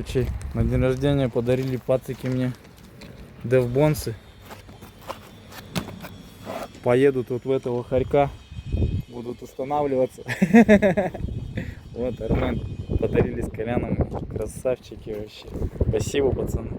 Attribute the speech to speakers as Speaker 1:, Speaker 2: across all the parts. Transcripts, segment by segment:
Speaker 1: Короче, на день рождения подарили пацики мне девбонсы. Поеду тут в этого хорька, будут устанавливаться. Вот, Армен подарили с Коляном, красавчики вообще. Спасибо, пацаны.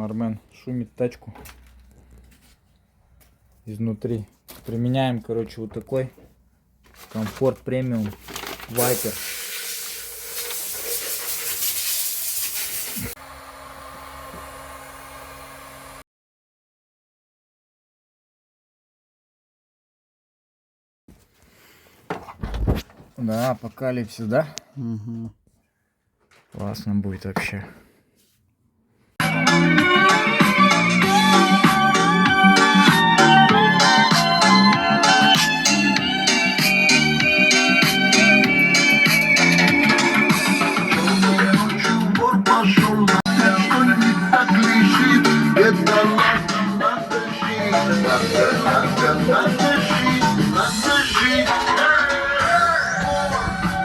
Speaker 1: Армен шумит тачку изнутри. Применяем, короче, вот такой комфорт премиум Вайпер. Да, апокалипсис, да? Угу. Классно будет вообще.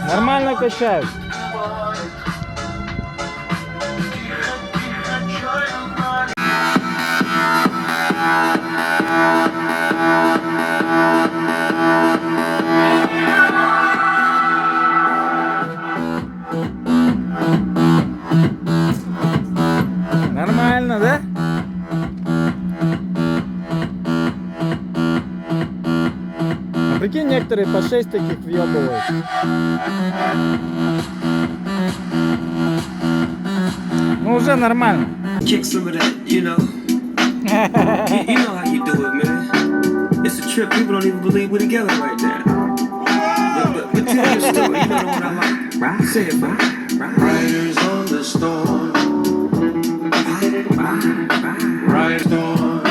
Speaker 1: Нормально качают. Нормально, да? А прикинь, некоторые по 6 таких въебывают. Ну уже нормально. You know how you do it, man. It's a trip. People don't even believe we're together right now. But tell your story. You know the one I like. Right? Say it, right? Riders on the storm. Riders on.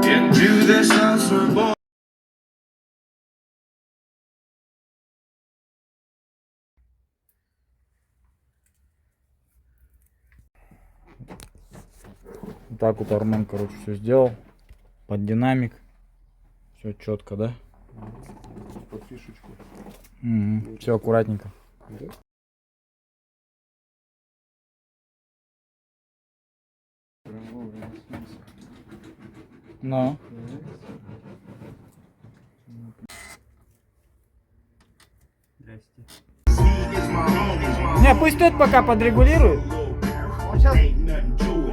Speaker 1: Into this house we're born. Так вот Армен, короче, все сделал под динамик, все четко, да?
Speaker 2: Под фишечку.
Speaker 1: Все аккуратненько.
Speaker 2: Да?
Speaker 1: Но. Не, пусть тот пока подрегулирует.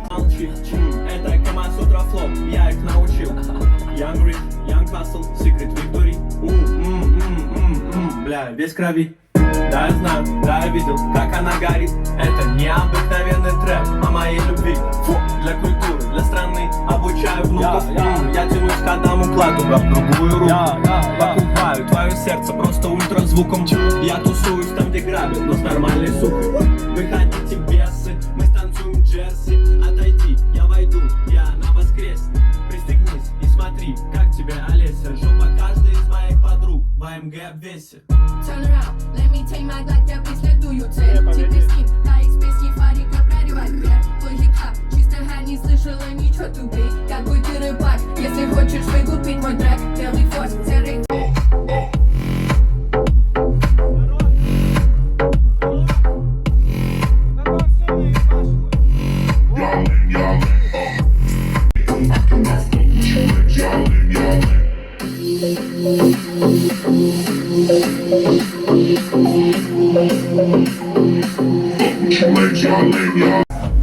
Speaker 1: Он сейчас...
Speaker 3: Это Камасутра флоп, я их научил. Young Rich, Young Hustle, Secret Victory. Бля, весь крови. Да, я знаю, да, я видел, как она горит. Это необыкновенный трек о моей любви. Фу, для культуры, для страны. Обучаю внуков. Я тянусь к одному плату, как другую руку. Покупаю твое сердце просто ультразвуком. Я тусуюсь там, где грабят, но с нормальной сукой. Вы хотите бесы, мы станцуем джерси. Отойди, я войду, я на воскресный. Пристегнись и смотри, как тебе Олеся. Жопа каждой из моих подруг в АМГ обвесе.
Speaker 4: Turn around, let me take my Glock, я преследую цель. Теперь скин, на экспрессе фарика проривать прядь. Твой хип-хап, чисто не слышала ничего тупей. Какой ты рыбак, если хочешь выкупить мой трек. Белый форс, серый.
Speaker 5: Y'all,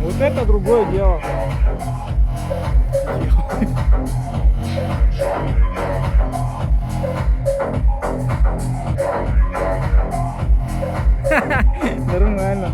Speaker 1: Вот это другое дело. Нормально.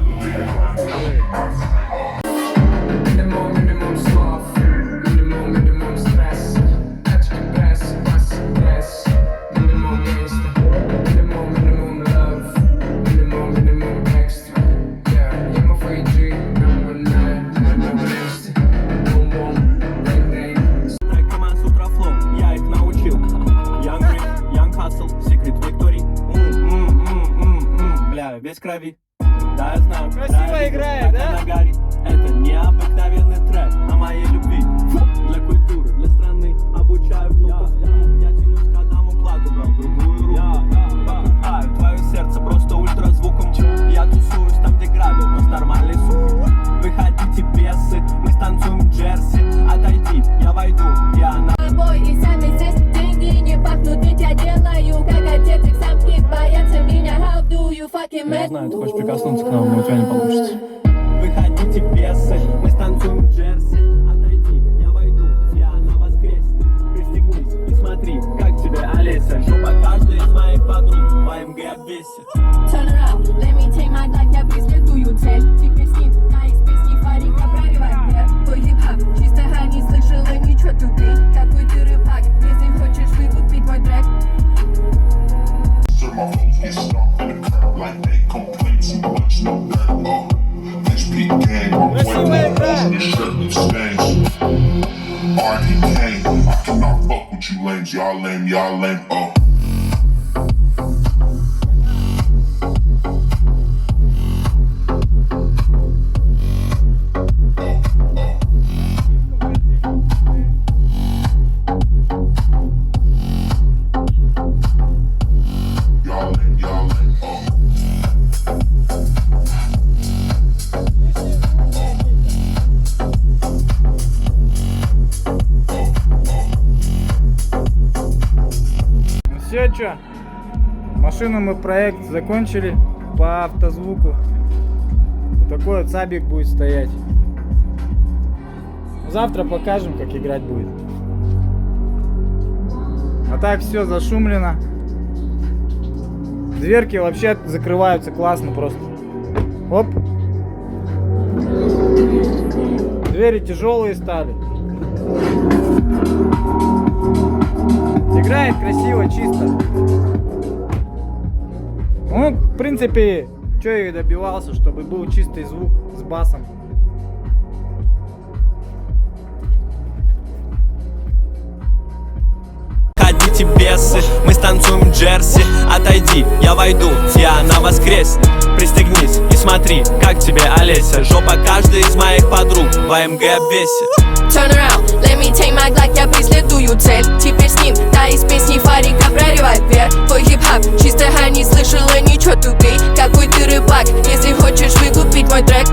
Speaker 3: Команд с утра флоу, я их научил. Young Rich, Young Hustle, Secret Victory. Бля, весь крови. Да, я знаю.
Speaker 1: Красиво
Speaker 3: да, я видел,
Speaker 1: играет,
Speaker 3: как
Speaker 1: да?
Speaker 3: она горит. Это необыкновенный трек о моей любви. Для культуры, для страны. Обучаю внуков. Я тянусь к одному кладу, брал другую руку. Покупаю твое сердце просто ультразвуком. Я тусуюсь там, где грабят, но с нормальной сукой. Выходите, бесы, мы станцуем джерси. Отойди, я войду, я на...
Speaker 4: Тобой и сами здесь деньги не пахнут, ведь я делаю, как отец их самки боятся меня. How do you fucking
Speaker 3: Я
Speaker 4: mess?
Speaker 3: знаю, ты хочешь прикоснуться к нам, но у тебя не получится. Выходите, бесы, мы станцуем джерси. Отойди, я войду, я на воскресе. Пристегнись и смотри, как тебе Олеся. Жопа каждой из моих подруг в АМГ обвесит.
Speaker 4: Turn around, let me take my Glock, я преследую цель. Теперь с ним на из песни фарика прорывать мир. Твой хип-хап, чисто не слышала ничего тупей. Какой ты рыбак, если хочешь выкупить мой трек.
Speaker 5: My folks get stuck in the curb like they complain too much, no better. This beat gang, I'm waiting on the shirt stains. RD Kane, I cannot fuck with you lames, y'all lame, y'all lame, Y'all lame, y'all lame,
Speaker 1: Ну все, чё? Машину мы проект закончили по автозвуку. Вот такой вот сабик будет стоять. Завтра покажем, как играть будет. А так все зашумлено. Дверки вообще закрываются классно просто. Оп. Двери тяжелые стали. Играет красиво, чисто. Ну, в принципе, что я и добивался, чтобы был чистый звук с басом.
Speaker 3: Ходите, бесы, мы станцуем джерси. Отойди, я войду, я на воскресе. Пристегнись и смотри, как тебе Олеся. Жопа каждой из моих подруг в АМГ обвесит.
Speaker 4: Turn around, let me take my Glock, я преследую цель. Теперь с ним, та из песни фарика прорывать вверх. Твой хип-хап, чисто не слышала ничего тупей. Какой ты рыбак, если хочешь выкупить мой трек.